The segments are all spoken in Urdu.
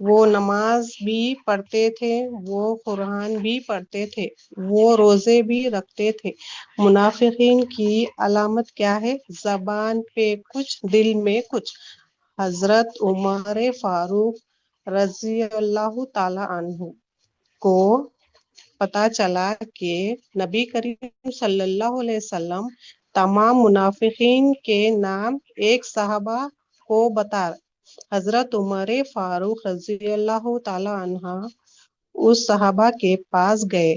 وہ نماز بھی پڑھتے تھے، وہ قرآن بھی پڑھتے تھے، وہ روزے بھی رکھتے تھے۔ منافقین کی علامت کیا ہے؟ زبان پہ کچھ، دل میں کچھ۔ حضرت عمر فاروق رضی اللہ تعالی عنہ کو پتا چلا کہ نبی کریم صلی اللہ علیہ وسلم تمام منافقین کے نام ایک صحابہ کو بتا۔ حضرت عمر فاروق رضی اللہ تعالی عنہ اس صحابہ کے پاس گئے۔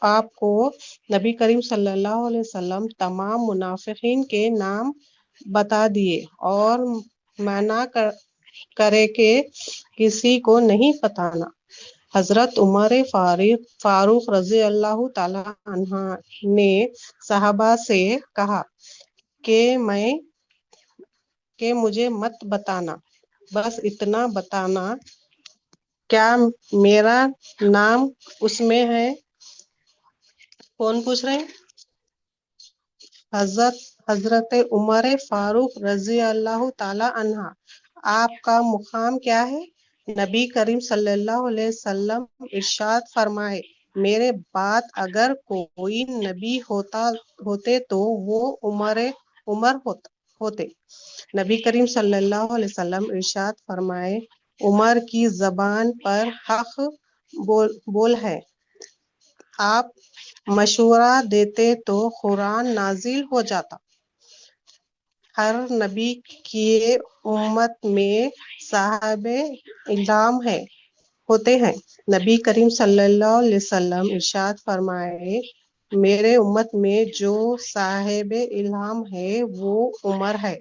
آپ کو نبی کریم صلی اللہ علیہ وسلم تمام منافقین کے نام بتا دیے اور منع کرے کہ کسی کو نہیں بتانا۔ حضرت عمر فاروق رضی اللہ تعالی عنہ نے صحابہ سے کہا کہ مجھے مت بتانا، بس اتنا بتانا کیا میرا نام اس میں ہے؟ کون پوچھ رہے ہیں؟ حضرت عمر فاروق رضی اللہ تعالی عنہ۔ آپ کا مقام کیا ہے؟ نبی کریم صلی اللہ علیہ وسلم ارشاد فرمائے، میرے بعد اگر کوئی نبی ہوتے تو وہ عمر ہوتے۔ نبی کریم صلی اللہ علیہ وسلم ارشاد فرمائے، عمر کی زبان پر حق بول ہے۔ آپ مشورہ دیتے تو قرآن نازل ہو جاتا۔ ہر نبی کی امت میں صاحب علم ہوتے ہیں۔ نبی کریم صلی اللہ علیہ وسلم ارشاد فرمائے، میرے امت میں جو صاحب علم ہے وہ عمر ہے۔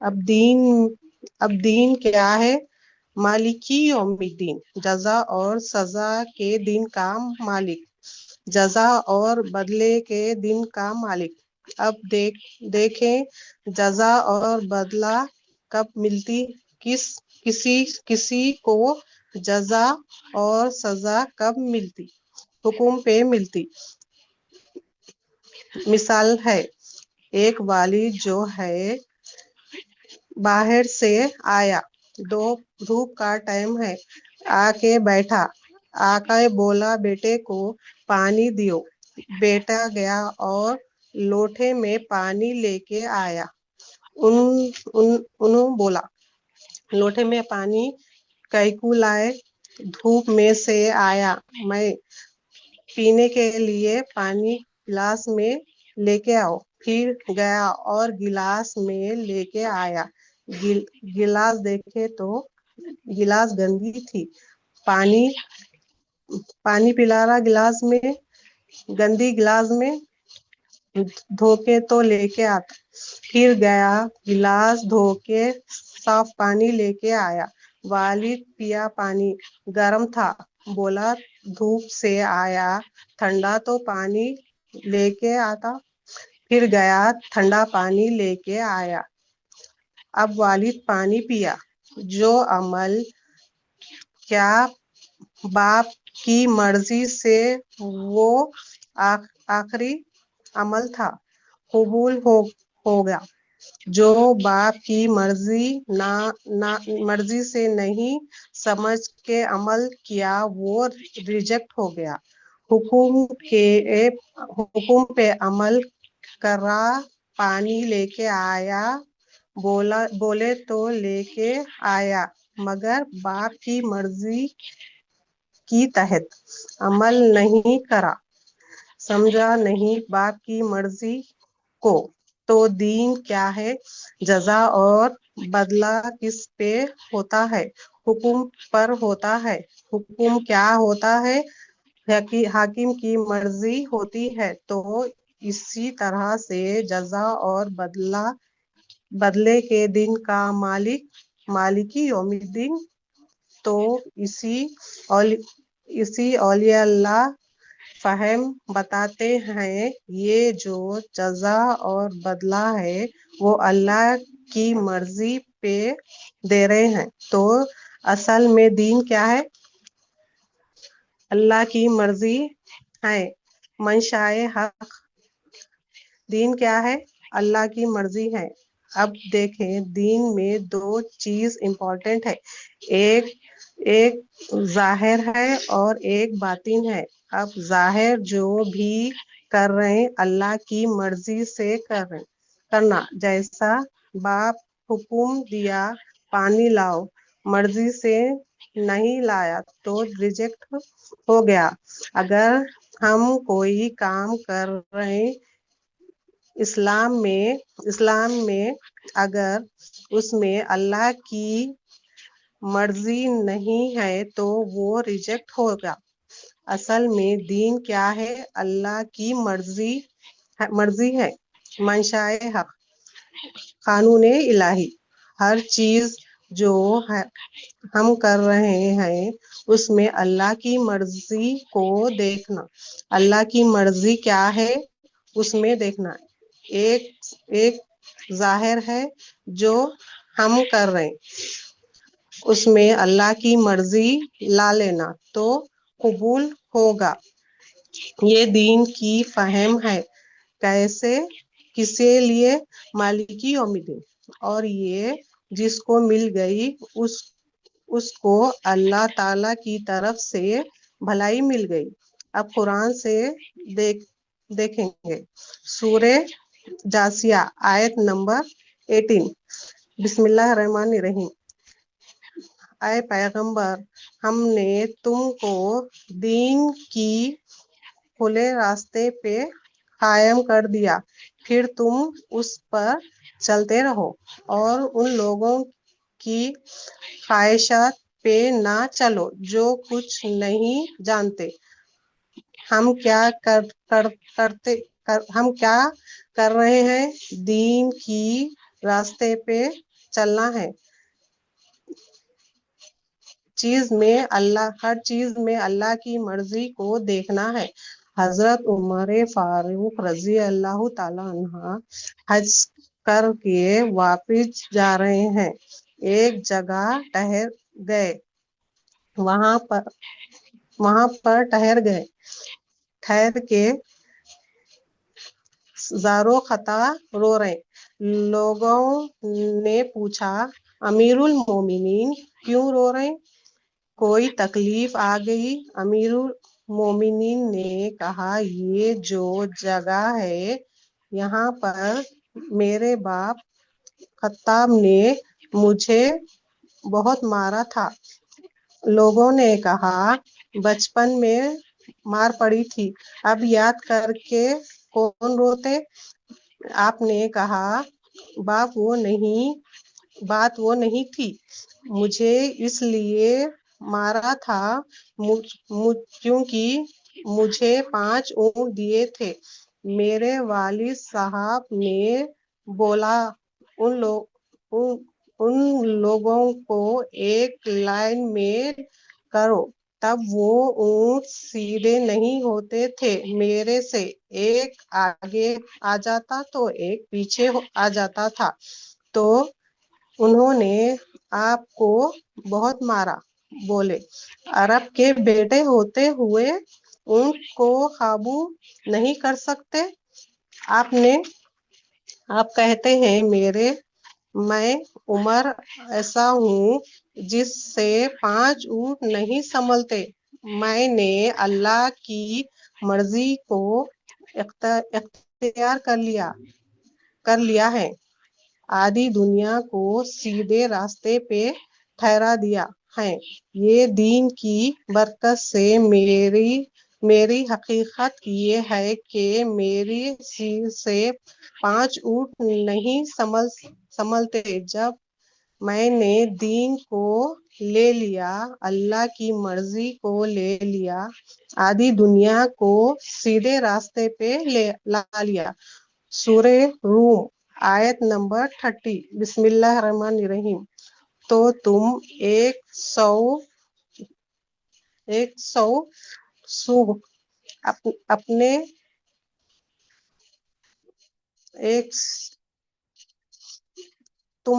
اب دین کیا ہے؟ مالکی یوم الدین، جزا اور سزا کے دن کا مالک، جزا اور بدلے کے دن کا مالک۔ اب دیکھیں جزا اور بدلہ کب ملتی، کسی کو جزا اور سزا کب ملتی؟ حکم پہ ملتی۔ مثال ہے، ایک والد جو ہے باہر سے آیا، دھوپ کا ٹائم ہے، آ کے بیٹھا، آ کے بولا بیٹے کو پانی دیو۔ بیٹا گیا اور لوٹے میں پانی لے کے آیا۔ انہوں بولا، لوٹے میں پانی کیوں لائے؟ دھوپ میں سے آیا، میں پینے کے لیے پانی گلاس میں لے کے آؤ۔ پھر گیا اور گلاس میں لے کے آیا، گلاس دیکھے تو گلاس گندی تھی، پانی پلا رہا گلاس میں، گندی گلاس میں دھو کے تو لے کے آتا۔ پھر گیا، گلاس دھو کے صاف پانی لے کے آیا۔ والد پیا، پانی گرم تھا، بولا دھوپ سے آیا، ٹھنڈا تو پانی لے کے آتا۔ پھر گیا، ٹھنڈا پانی لے کے آیا۔ اب والد پانی پیا۔ جو عمل کیا باپ کی مرضی سے وہ آخری عمل تھا، قبول ہو گیا۔ جو باپ کی مرضی سے نہیں سمجھ کے عمل کیا وہ ریجیکٹ ہو گیا۔ حکم پہ عمل کرا، پانی لے کے آیا، بولے تو لے کے آیا، مگر باپ کی مرضی کی تحت عمل نہیں کرا، سمجھا نہیں باپ کی مرضی کو، تو دین کیا ہے؟ جزا اور بدلہ کس پہ ہوتا ہے؟ حکم پر ہوتا ہے۔ حکم کیا ہوتا ہے؟ حاکم کی مرضی ہوتی ہے، تو اسی طرح سے جزا اور بدلے کے دن کا مالک، مالکی یوم الدین۔ تو اسی اولیاء اللہ فہم بتاتے ہیں، یہ جو جزا اور بدلہ ہے وہ اللہ کی مرضی پہ دے رہے ہیں۔ تو اصل میں دین کیا ہے؟ اللہ کی مرضی ہے، منشائے حق۔ دین کیا ہے؟ اللہ کی مرضی ہے۔ اب دیکھیں، دین میں دو چیز امپورٹنٹ ہے، ایک ایک ظاہر ہے اور ایک باطن ہے۔ اب ظاہر جو بھی کر رہے ہیں اللہ کی مرضی سے کرنا، جیسا باپ حکم دیا پانی لاؤ، مرضی سے نہیں لایا تو ریجیکٹ ہو گیا۔ اگر ہم کوئی کام کر رہے اسلام میں اگر اس میں اللہ کی مرضی نہیں ہے تو وہ ریجیکٹ ہوگا۔ اصل میں دین کیا ہے؟ اللہ کی مرضی ہے، منشائے حق، قانون الہی۔ ہر چیز جو ہم کر رہے ہیں اس میں اللہ کی مرضی کو دیکھنا۔ اللہ کی مرضی کیا ہے اس میں دیکھنا۔ ایک ظاہر ہے جو ہم کر رہے ہیں اس میں اللہ کی مرضی لا لینا تو قبول ہوگا۔ یہ دین کی فہم ہے۔ کیسے؟ کسے لیے؟ مالکی یوم الدین۔ اور یہ جس کو مل گئی اس کو اللہ تعالی کی طرف سے بھلائی مل گئی۔ اب قرآن سے دیکھیں گے۔ سورہ جاسیہ آیت نمبر 18۔ بسم اللہ الرحمن الرحیم۔ اے پیغمبر، ہم نے تم کو دین کی کھلے راستے پہ قائم کر دیا، پھر تم اس پر چلتے رہو اور ان لوگوں کی خواہشات پہ نہ چلو جو کچھ نہیں جانتے۔ ہم کیا کر رہے ہیں؟ دین کی راستے پہ چلنا ہے۔ ہر چیز میں اللہ کی مرضی کو دیکھنا ہے۔ حضرت عمر فاروق رضی اللہ تعالی عنہ حج کر کے واپس جا رہے ہیں۔ ایک جگہ ٹھہر گئے، وہاں پر ٹھہر کے زارو خطا رو رہے۔ لوگوں نے پوچھا امیر المومنین کیوں رو رہے؟ کوئی تکلیف آ گئی؟ امیر المومنین نے کہا یہ جو جگہ ہے یہاں پر میرے باپ خطاب نے مجھے بہت مارا تھا۔ لوگوں نے کہا بچپن میں مار پڑی تھی، اب یاد کر کے کون روتے؟ آپ نے کہا بات وہ نہیں تھی، مجھے اس لیے مارا تھا کیونکہ مجھے 5 اونٹ دیے تھے۔ میرے والد صاحب نے بولا ان لوگوں کو ایک لائن میں کرو، تب وہ اونٹ سیدھے نہیں ہوتے تھے، میرے سے ایک آگے آ جاتا تو ایک پیچھے آ جاتا تھا، تو انہوں نے آپ کو بہت مارا۔ بولے عرب کے بیٹے ہوتے ہوئے اونٹ کو قابو نہیں کر سکتے؟ آپ کہتے ہیں میں عمر ایسا ہوں جس سے 5 اونٹ نہیں سنبھلتے۔ میں نے اللہ کی مرضی کو اختیار کر لیا ہے، آدھی دنیا کو سیدھے راستے پہ ٹھہرا دیا ہے۔ یہ دین کی برکت سے میری حقیقت یہ ہے کہ میری سے 5 اونٹ نہیں سنبھلتے۔ جب میں نے دین کو لے لیا، اللہ کی مرضی کو لے لیا، آدھی دنیا کو سیدھے راستے پہ لا لیا۔ سورہ روم آیت نمبر 30۔ بسم اللہ الرحمن الرحیم۔ تو تم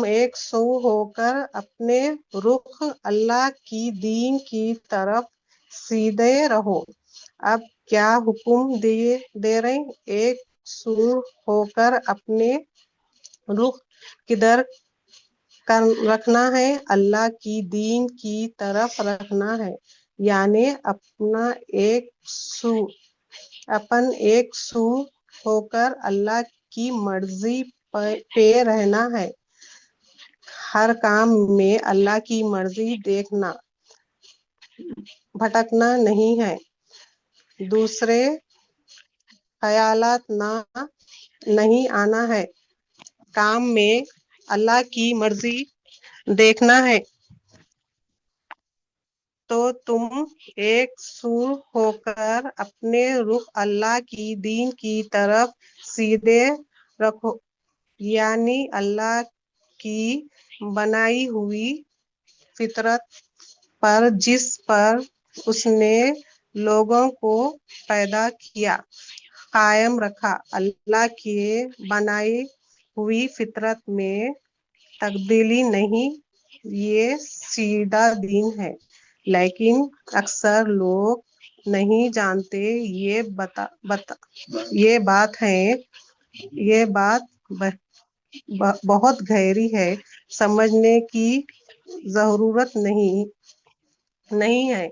100 ہو کر اپنے رخ اللہ کی دین کی طرف سیدھے رہو۔ اب کیا حکم دے رہے؟ 100 ہو کر اپنے رخ کدھر رکھنا ہے، اللہ کی دین کی طرف رکھنا ہے، یعنی اپن ایک سو ہو کر اللہ کی مرضی پہ رہنا ہے، ہر کام میں اللہ کی مرضی دیکھنا، بھٹکنا نہیں ہے، دوسرے خیالات نہیں آنا ہے، کام میں اللہ کی مرضی دیکھنا ہے، تو تم ایک سو ہو کر اپنے رخ اللہ کی دین کی طرف سیدھے رکھو، یعنی اللہ کی بنائی ہوئی فطرت پر جس پر اس نے لوگوں کو پیدا کیا قائم رکھا۔ اللہ کی بنائی ہوئی فطرت میں تبدیلی نہیں، یہ سیدھا دین ہے، لیکن اکثر لوگ نہیں جانتے یہ بات بہت گہری ہے، سمجھنے کی ضرورت نہیں ہے۔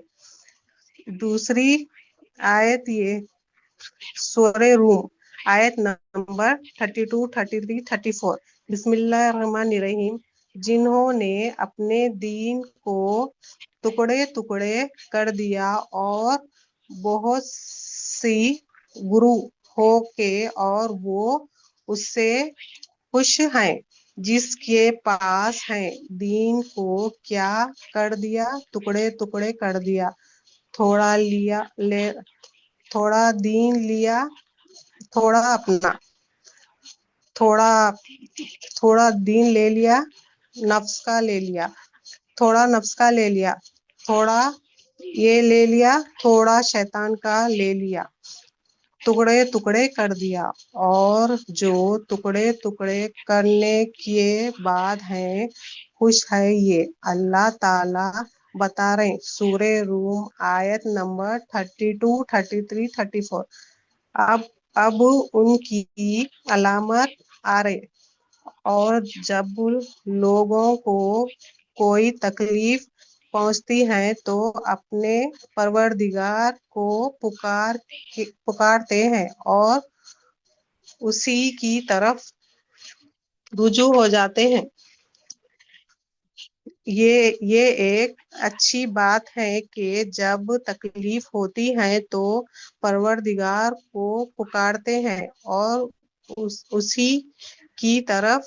دوسری آیت یہ سورہ روم آیت نمبر 32، 33، 34۔ بسم اللہ الرحمن الرحیم۔ جنہوں نے اپنے دین کو ٹکڑے ٹکڑے کر دیا اور بہت سی گروہ ہو کے اور وہ اس سے خوش ہیں، جس کے پاس ہے دین کو کیا کر دیا، ٹکڑے ٹکڑے کر دیا، تھوڑا دین لیا، تھوڑا اپنا، تھوڑا دین لے لیا، نفس کا لے لیا، تھوڑا نفس کا لے لیا، تھوڑا یہ لے لیا، تھوڑا شیطان کا لے لیا، ٹکڑے ٹکڑے کر دیا، اور جو ٹکڑے ٹکڑے کرنے کے بعد ہیں خوش ہے، یہ اللہ تعالی بتا رہے۔ سورہ روم آیت نمبر 32، 33، 34۔ اب ان کی علامت آ رہے، اور جب لوگوں کو کوئی تکلیف پہنچتی ہے تو اپنے پروردگار کو پکارتے ہیں اور اسی کی طرف رجوع ہو جاتے ہیں۔ یہ ایک اچھی بات ہے کہ جب تکلیف ہوتی ہے تو پروردگار کو پکارتے ہیں اور اسی کی طرف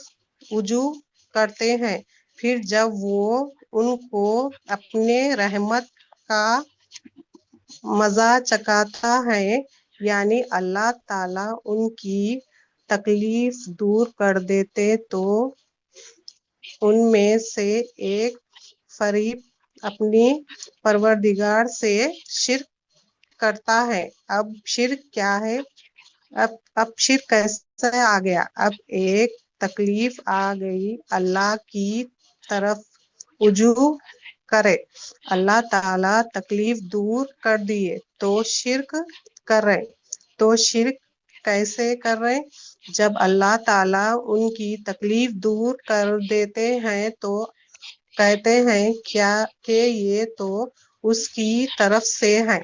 رجوع کرتے ہیں، پھر جب وہ ان کو اپنے رحمت کا مزہ چکھاتا ہے، یعنی اللہ تعالیٰ ان کی تکلیف دور کر دیتے تو ان میں سے ایک فریق اپنی پروردگار سے شرک کرتا ہے۔ اب شرک کیا ہے؟ اب شرک کیسے آ گیا؟ اب ایک تکلیف آ گئی، اللہ کی طرف رجوع کرے، اللہ تعالیٰ تکلیف دور کر دیے تو شرک کر رہے۔ تو شرک کیسے کر رہے؟ جب اللہ تعالیٰ ان کی تکلیف دور کر دیتے ہیں تو کہتے ہیں کہ یہ تو اس کی طرف سے ہے،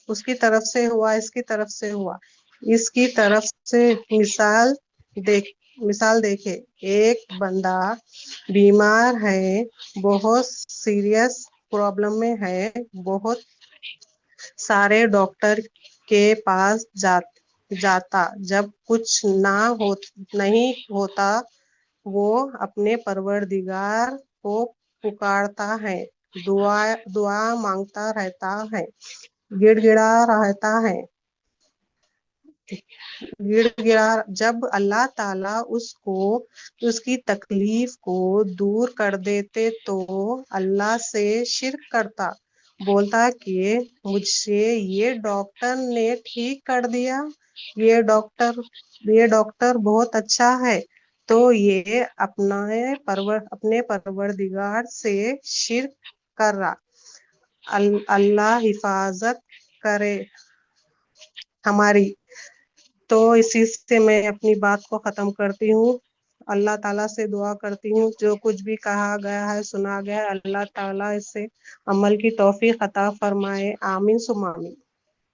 اس کی طرف سے ہوا، اس کی طرف سے ہوا، اس کی طرف سے۔ مثال دیکھے، ایک بندہ بیمار ہے، بہت سیریس پرابلم میں ہے، بہت سارے ڈاکٹر کے پاس جاتا، جب کچھ نہیں ہوتا وہ اپنے پروردگار کو پکارتا ہے، دعا مانگتا رہتا ہے، گڑ گڑا رہتا ہے۔ جب اللہ تعالیٰ اس کی تکلیف کو دور کر دیتے تو اللہ سے شرک کرتا، بولتا کہ مجھے یہ ڈاکٹر نے ٹھیک کر دیا، یہ ڈاکٹر بہت اچھا ہے، تو یہ اپنے پروردگار سے شرک کر رہا۔ اللہ حفاظت کرے ہماری۔ تو اسی سے میں اپنی بات کو ختم کرتی ہوں۔ اللہ تعالیٰ سے دعا کرتی ہوں جو کچھ بھی کہا گیا ہے سنا گیا ہے اللہ تعالیٰ اس سے عمل کی توفیق عطا فرمائے، آمین ثم آمین۔